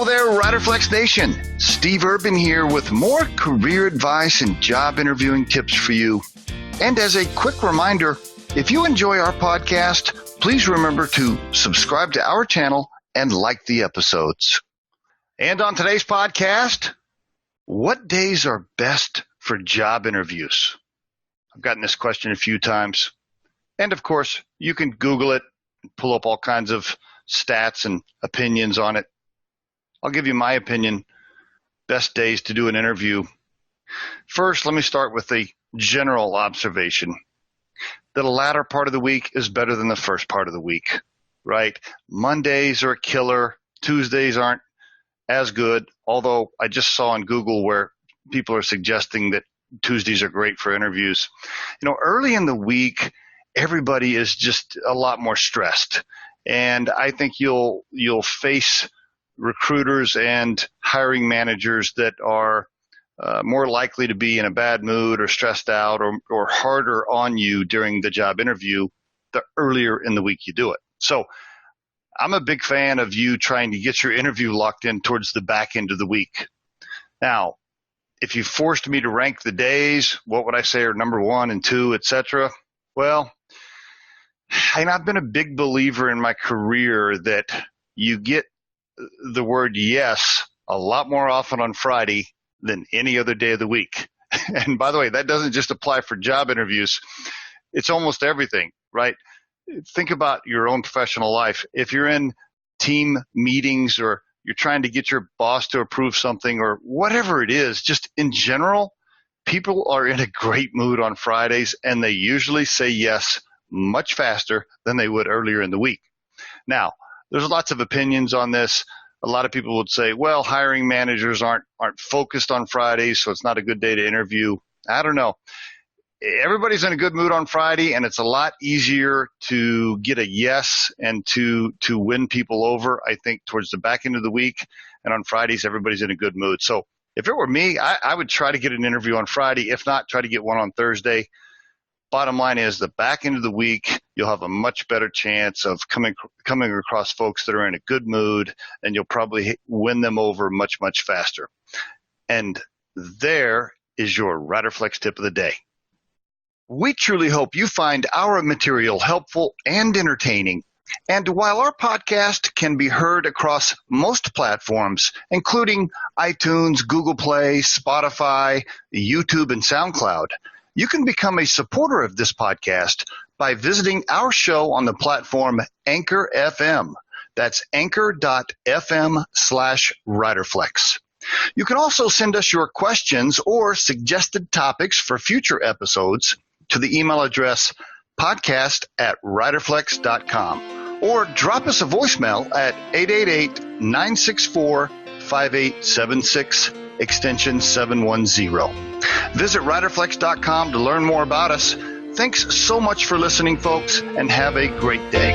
Hello there, Riderflex Nation. Steve Urban here with more career advice and job interviewing tips for you. And as a quick reminder, if you enjoy our podcast, please remember to subscribe to our channel and like the episodes. And on today's podcast, what days are best for job interviews? I've gotten this question a few times. And of course, you can Google it and pull up all kinds of stats and opinions on it. I'll give you my opinion, best days to do an interview. First, let me start with the general observation. The latter part of the week is better than the first part of the week, right? Mondays are a killer. Tuesdays aren't as good, although I just saw on Google where people are suggesting that Tuesdays are great for interviews. You know, early in the week, everybody is just a lot more stressed. And I think you'll face recruiters and hiring managers that are more likely to be in a bad mood or stressed out or harder on you during the job interview the earlier in the week you do it. So I'm a big fan of you trying to get your interview locked in towards the back end of the week. Now, if you forced me to rank the days, what would I say are number 1 and 2, etc.? Well, I've been a big believer in my career that you get the word yes a lot more often on Friday than any other day of the week. And by the way, that doesn't just apply for job interviews. It's almost everything, right? Think about your own professional life. If you're in team meetings or you're trying to get your boss to approve something or whatever it is, just in general, people are in a great mood on Fridays and they usually say yes much faster than they would earlier in the week. Now, there's lots of opinions on this. A lot of people would say, well, hiring managers aren't focused on Fridays, so it's not a good day to interview. I don't know. Everybody's in a good mood on Friday, and it's a lot easier to get a yes and to win people over, I think, towards the back end of the week. And on Fridays, everybody's in a good mood. So if it were me, I would try to get an interview on Friday. If not, try to get one on Thursday. Bottom line is the back end of the week, you'll have a much better chance of coming across folks that are in a good mood, and you'll probably win them over much, much faster. And there is your Riderflex tip of the day. We truly hope you find our material helpful and entertaining. And while our podcast can be heard across most platforms, including iTunes, Google Play, Spotify, YouTube, and SoundCloud, you can become a supporter of this podcast by visiting our show on the platform Anchor FM. That's anchor.fm/Riderflex. You can also send us your questions or suggested topics for future episodes to the email address podcast@riderflex.com or drop us a voicemail at 888-964-5876, extension 710. Visit riderflex.com to learn more about us. Thanks so much for listening, folks, and have a great day.